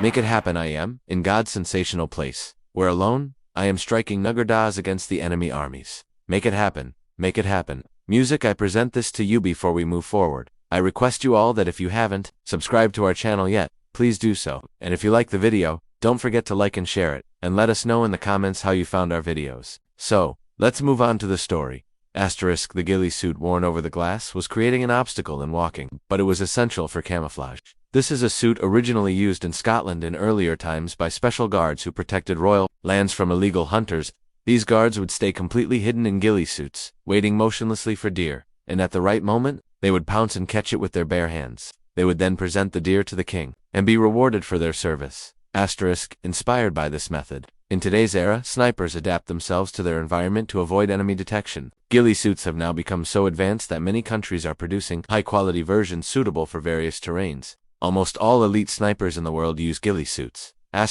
Make it happen. I am, in God's sensational place, where alone, I am striking Nuggerdas against the enemy armies. Make it happen. Make it happen. Music, I present this to you before we move forward. I request you all that if you haven't subscribed to our channel yet, please do so. And if you like the video, don't forget to like and share it, and let us know in the comments how you found our videos. So, let's move on to the story. The ghillie suit worn over the glass was creating an obstacle in walking, but it was essential for camouflage. This is a suit originally used in Scotland in earlier times by special guards who protected royal lands from illegal hunters. These guards would stay completely hidden in ghillie suits, waiting motionlessly for deer, and at the right moment, they would pounce and catch it with their bare hands. They would then present the deer to the king, and be rewarded for their service. Inspired by this method. In today's era, snipers adapt themselves to their environment to avoid enemy detection. Ghillie suits have now become so advanced that many countries are producing high-quality versions suitable for various terrains. Almost all elite snipers in the world use ghillie suits. I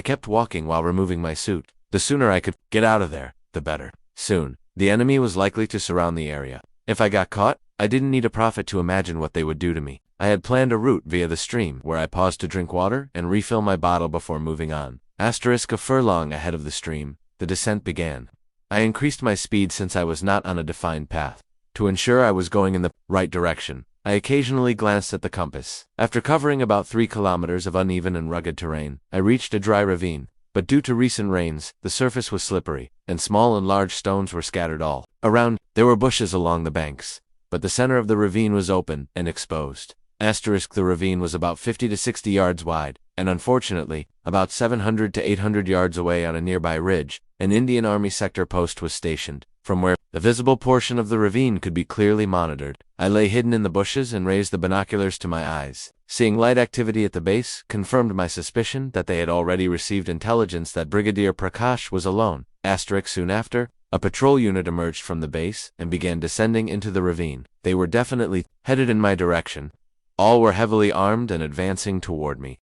kept walking while removing my suit. The sooner I could get out of there, the better. Soon, the enemy was likely to surround the area. If I got caught, I didn't need a prophet to imagine what they would do to me. I had planned a route via the stream where I paused to drink water and refill my bottle before moving on. A furlong ahead of the stream, the descent began. I increased my speed since I was not on a defined path. To ensure I was going in the right direction, I occasionally glanced at the compass. After covering about 3 kilometers of uneven and rugged terrain, I reached a dry ravine, but due to recent rains, the surface was slippery, and small and large stones were scattered all around. There were bushes along the banks, but the center of the ravine was open and exposed. The ravine was about 50 to 60 yards wide, and unfortunately, about 700 to 800 yards away on a nearby ridge, an Indian Army sector post was stationed, from where the visible portion of the ravine could be clearly monitored. I lay hidden in the bushes and raised the binoculars to my eyes. Seeing light activity at the base confirmed my suspicion that they had already received intelligence that Brigadier Prakash was alone. Soon after, a patrol unit emerged from the base and began descending into the ravine. They were definitely headed in my direction. All were heavily armed and advancing toward me.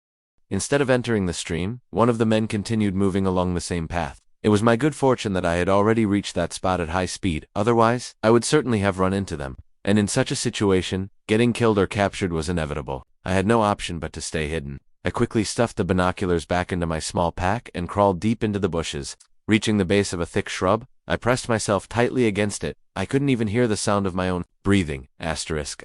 Instead of entering the stream, one of the men continued moving along the same path. It was my good fortune that I had already reached that spot at high speed, otherwise, I would certainly have run into them. And in such a situation, getting killed or captured was inevitable. I had no option but to stay hidden. I quickly stuffed the binoculars back into my small pack and crawled deep into the bushes. Reaching the base of a thick shrub, I pressed myself tightly against it. I couldn't even hear the sound of my own breathing. I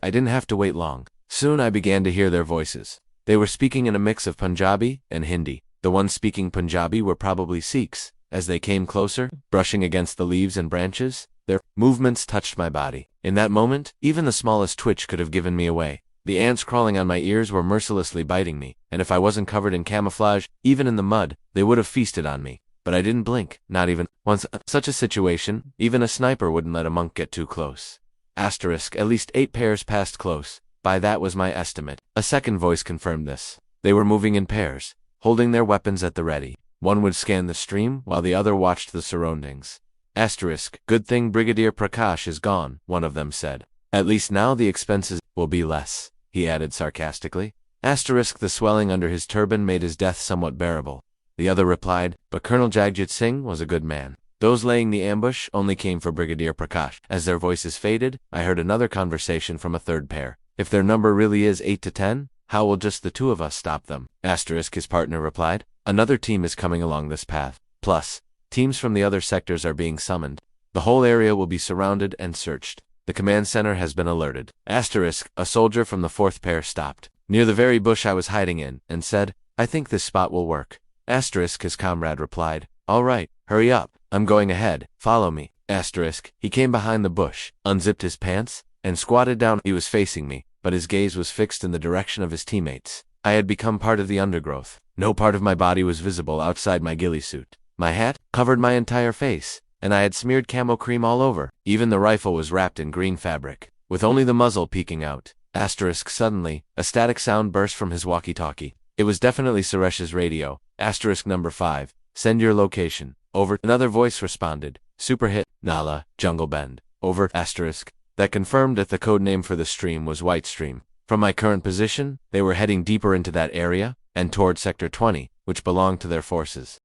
didn't have to wait long. Soon I began to hear their voices. They were speaking in a mix of Punjabi and Hindi. The ones speaking Punjabi were probably Sikhs. As they came closer, brushing against the leaves and branches, their movements touched my body. In that moment, even the smallest twitch could have given me away. The ants crawling on my ears were mercilessly biting me, and if I wasn't covered in camouflage, even in the mud, they would have feasted on me. But I didn't blink, not even once. Such a situation, even a sniper wouldn't let a monk get too close. At least 8 pairs passed close. By that was my estimate. A second voice confirmed this. They were moving in pairs, holding their weapons at the ready. One would scan the stream, while the other watched the surroundings. Good thing Brigadier Prakash is gone, one of them said. At least now the expenses will be less, he added sarcastically. The swelling under his turban made his death somewhat bearable. The other replied, but Colonel Jagjit Singh was a good man. Those laying the ambush only came for Brigadier Prakash. As their voices faded, I heard another conversation from a third pair. If their number really is 8 to 10, how will just the 2 of us stop them? His partner replied. Another team is coming along this path. Plus, teams from the other sectors are being summoned. The whole area will be surrounded and searched. The command center has been alerted. A soldier from the 4th pair stopped, near the very bush I was hiding in, and said, I think this spot will work. His comrade replied, all right, hurry up, I'm going ahead, follow me. He came behind the bush, unzipped his pants, and squatted down. He was facing me, but his gaze was fixed in the direction of his teammates. I had become part of the undergrowth. No part of my body was visible outside my ghillie suit. My hat covered my entire face, and I had smeared camo cream all over. Even the rifle was wrapped in green fabric, with only the muzzle peeking out. Suddenly, a static sound burst from his walkie-talkie. It was definitely Suresh's radio. Number 5, send your location. Over. Another voice responded. Super hit. Nala, Jungle Bend. Over. That confirmed that the code name for the stream was White Stream. From my current position, they were heading deeper into that area, and toward Sector 20, which belonged to their forces.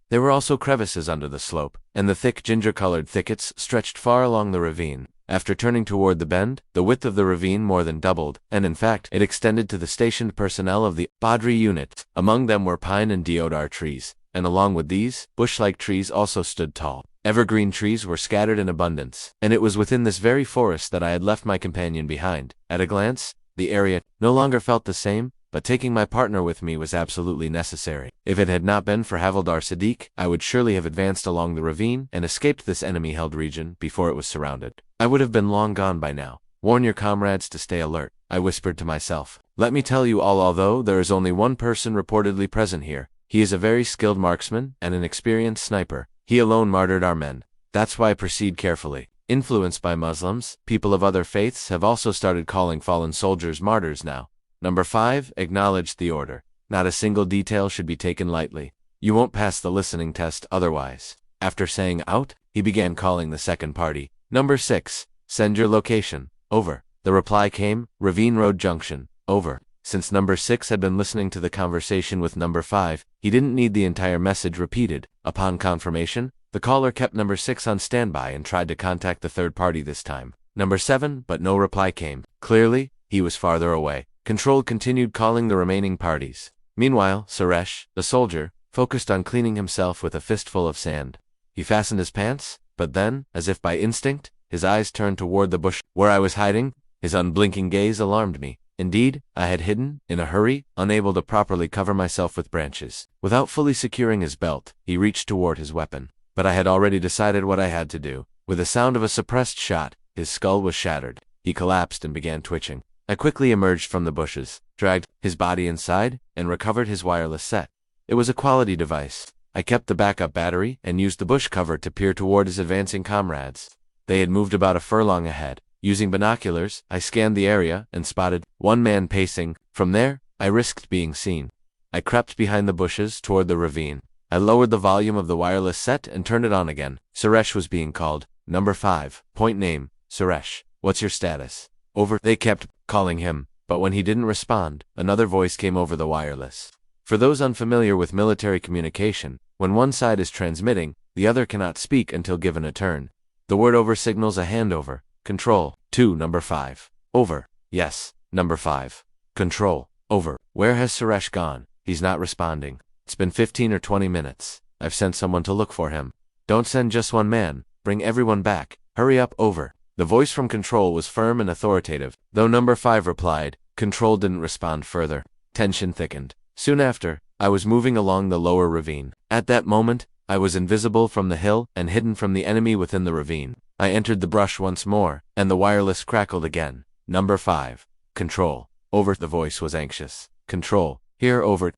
There were also crevices under the slope, and the thick ginger-colored thickets stretched far along the ravine. After turning toward the bend, the width of the ravine more than doubled, and in fact, it extended to the stationed personnel of the Badri unit. Among them were pine and deodar trees, and along with these, bush-like trees also stood tall. Evergreen trees were scattered in abundance, and it was within this very forest that I had left my companion behind. At a glance, the area no longer felt the same, but taking my partner with me was absolutely necessary. If it had not been for Havildar Siddiq, I would surely have advanced along the ravine and escaped this enemy-held region before it was surrounded. I would have been long gone by now. Warn your comrades to stay alert, I whispered to myself. Let me tell you all, although there is only one person reportedly present here, he is a very skilled marksman and an experienced sniper. He alone martyred our men. That's why proceed carefully. Influenced by Muslims, people of other faiths have also started calling fallen soldiers martyrs now. Number 5, acknowledged the order. Not a single detail should be taken lightly. You won't pass the listening test otherwise. After saying out, he began calling the second party. Number 6, send your location. Over. The reply came, Ravine Road Junction. Over. Since number 6 had been listening to the conversation with number 5, he didn't need the entire message repeated. Upon confirmation, the caller kept number 6 on standby and tried to contact the third party this time. Number 7, but no reply came. Clearly, he was farther away. Control continued calling the remaining parties. Meanwhile, Suresh, the soldier, focused on cleaning himself with a fistful of sand. He fastened his pants, but then, as if by instinct, his eyes turned toward the bush where I was hiding. His unblinking gaze alarmed me. Indeed, I had hidden, in a hurry, unable to properly cover myself with branches. Without fully securing his belt, he reached toward his weapon. But I had already decided what I had to do. With the sound of a suppressed shot, his skull was shattered. He collapsed and began twitching. I quickly emerged from the bushes, dragged his body inside, and recovered his wireless set. It was a quality device. I kept the backup battery and used the bush cover to peer toward his advancing comrades. They had moved about a furlong ahead. Using binoculars, I scanned the area and spotted one man pacing. From there, I risked being seen. I crept behind the bushes toward the ravine. I lowered the volume of the wireless set and turned it on again. Suresh was being called. Number 5, point name, Suresh. What's your status? Over. They kept calling him, but when he didn't respond, another voice came over the wireless. For those unfamiliar with military communication, when one side is transmitting, the other cannot speak until given a turn. The word over signals a handover. Control. 2, number 5. Over. Yes, number 5. Control. Over. Where has Suresh gone? He's not responding. It's been 15 or 20 minutes. I've sent someone to look for him. Don't send just one man. Bring everyone back. Hurry up. Over. The voice from Control was firm and authoritative. Though number 5 replied, Control didn't respond further. Tension thickened. Soon after, I was moving along the lower ravine. At that moment, I was invisible from the hill and hidden from the enemy within the ravine. I entered the brush once more, and the wireless crackled again. Number 5. Control. Over. The voice was anxious. Control. Here. Over.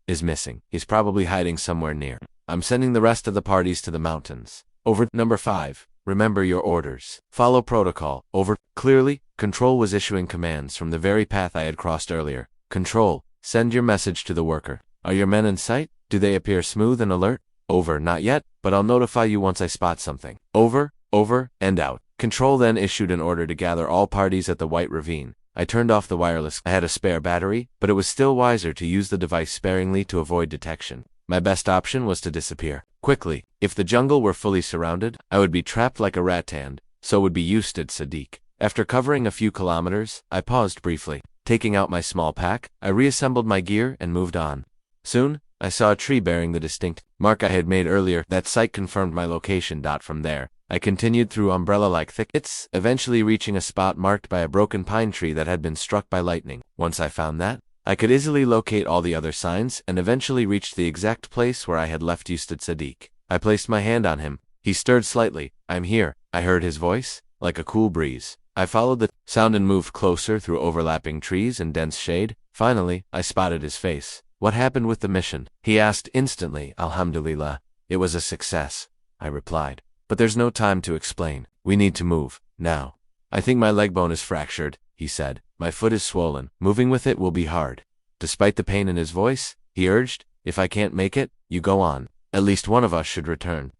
Is missing. He's probably hiding somewhere near. I'm sending the rest of the parties to the mountains. Over. Number 5. Remember your orders. Follow protocol. Over. Clearly, Control was issuing commands from the very path I had crossed earlier. Control. Send your message to the worker. Are your men in sight? Do they appear smooth and alert? Over. Not yet, but I'll notify you once I spot something. Over. Over, and out. Control then issued an order to gather all parties at the White Ravine. I turned off the wireless. I had a spare battery, but it was still wiser to use the device sparingly to avoid detection. My best option was to disappear quickly. If the jungle were fully surrounded, I would be trapped like a rattan, so would be Ustad Sadiq. After covering a few kilometers, I paused briefly. Taking out my small pack, I reassembled my gear and moved on. Soon, I saw a tree bearing the distinct mark I had made earlier. That sight confirmed my location. From there, I continued through umbrella-like thickets, eventually reaching a spot marked by a broken pine tree that had been struck by lightning. Once I found that, I could easily locate all the other signs and eventually reached the exact place where I had left Ustad Sadiq. I placed my hand on him. He stirred slightly. I'm here. I heard his voice, like a cool breeze. I followed the sound and moved closer through overlapping trees and dense shade. Finally, I spotted his face. What happened with the mission? He asked instantly. Alhamdulillah. It was a success, I replied. But there's no time to explain. We need to move, now. I think my leg bone is fractured, he said. My foot is swollen. Moving with it will be hard. Despite the pain in his voice, he urged, if I can't make it, you go on. At least one of us should return.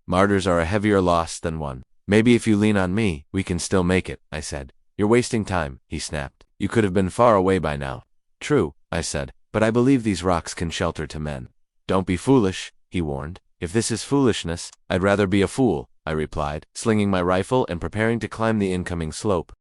Martyrs are a heavier loss than one. Maybe if you lean on me, we can still make it, I said. You're wasting time, he snapped. You could have been far away by now. True, I said, but I believe these rocks can shelter to men. Don't be foolish, he warned. If this is foolishness, I'd rather be a fool, I replied, slinging my rifle and preparing to climb the incoming slope.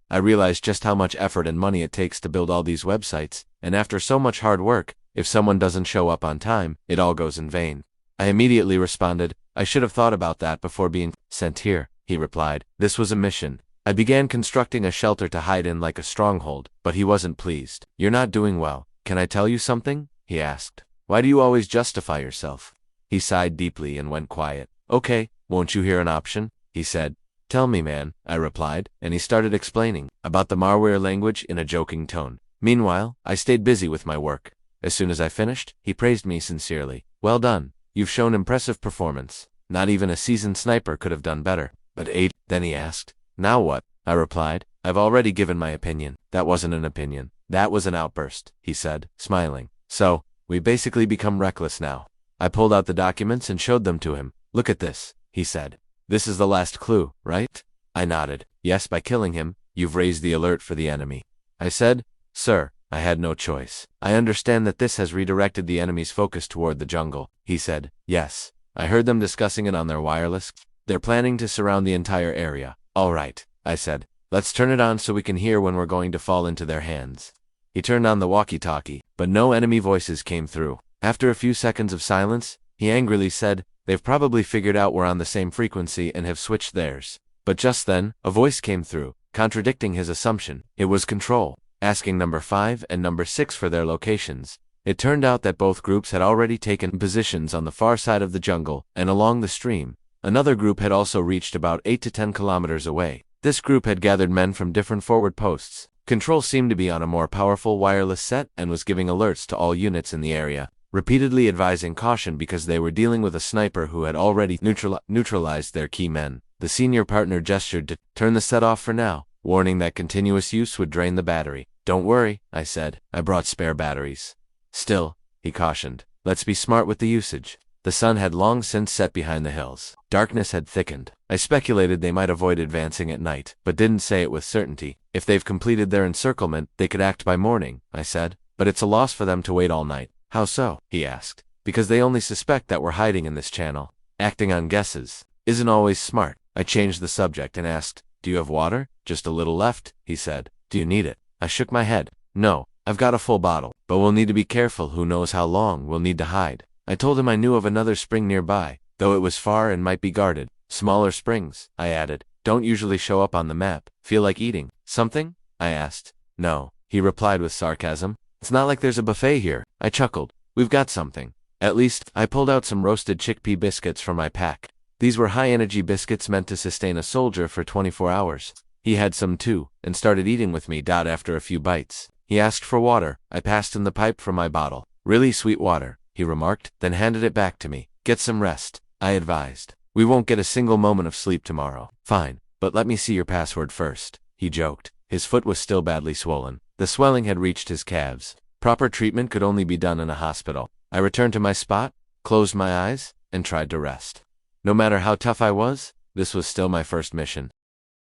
I realized just how much effort and money it takes to build all these websites, and after so much hard work, if someone doesn't show up on time, it all goes in vain. I immediately responded, I should have thought about that before being sent here, he replied. This was a mission. I began constructing a shelter to hide in like a stronghold, but he wasn't pleased. You're not doing well. Can I tell you something? He asked. Why do you always justify yourself? He sighed deeply and went quiet. Okay, won't you hear an option? He said. Tell me, man, I replied, and he started explaining about the malware language in a joking tone. Meanwhile, I stayed busy with my work. As soon as I finished, he praised me sincerely. Well done. You've shown impressive performance. Not even a seasoned sniper could have done better. But then he asked, now what? I replied, I've already given my opinion. That wasn't an opinion. That was an outburst, he said, smiling. So, we've basically become reckless now. I pulled out the documents and showed them to him. Look at this, he said. This is the last clue, right? I nodded. Yes, by killing him, you've raised the alert for the enemy. I said, Sir, I had no choice. I understand that this has redirected the enemy's focus toward the jungle. He said, yes. I heard them discussing it on their wireless. They're planning to surround the entire area. All right, I said. Let's turn it on so we can hear when we're going to fall into their hands. He turned on the walkie-talkie, but no enemy voices came through. After a few seconds of silence, he angrily said, they've probably figured out we're on the same frequency and have switched theirs. But just then, a voice came through, contradicting his assumption. It was Control, asking number 5 and number 6 for their locations. It turned out that both groups had already taken positions on the far side of the jungle and along the stream. Another group had also reached about 8 to 10 kilometers away. This group had gathered men from different forward posts. Control seemed to be on a more powerful wireless set and was giving alerts to all units in the area, repeatedly advising caution because they were dealing with a sniper who had already neutralized their key men. The senior partner gestured to turn the set off for now, warning that continuous use would drain the battery. Don't worry, I said. I brought spare batteries. Still, he cautioned, let's be smart with the usage. The sun had long since set behind the hills. Darkness had thickened. I speculated they might avoid advancing at night, but didn't say it with certainty. If they've completed their encirclement, they could act by morning, I said. But it's a loss for them to wait all night. How so? He asked. Because they only suspect that we're hiding in this channel. Acting on guesses isn't always smart. I changed the subject and asked, do you have water? Just a little left, he said. Do you need it? I shook my head. No, I've got a full bottle, but we'll need to be careful. Who knows how long we'll need to hide. I told him I knew of another spring nearby, though it was far and might be guarded. Smaller springs, I added, don't usually show up on the map. Feel like eating something? I asked. No, he replied with sarcasm. It's not like there's a buffet here. I chuckled. We've got something. At least, I pulled out some roasted chickpea biscuits from my pack. These were high-energy biscuits meant to sustain a soldier for 24 hours. He had some too, and started eating with me. After a few bites, he asked for water. I passed him the pipe from my bottle. Really sweet water, he remarked, then handed it back to me. Get some rest, I advised. We won't get a single moment of sleep tomorrow. Fine, but let me see your password first, he joked. His foot was still badly swollen. The swelling had reached his calves. Proper treatment could only be done in a hospital. I returned to my spot, closed my eyes, and tried to rest. No matter how tough I was, this was still my first mission.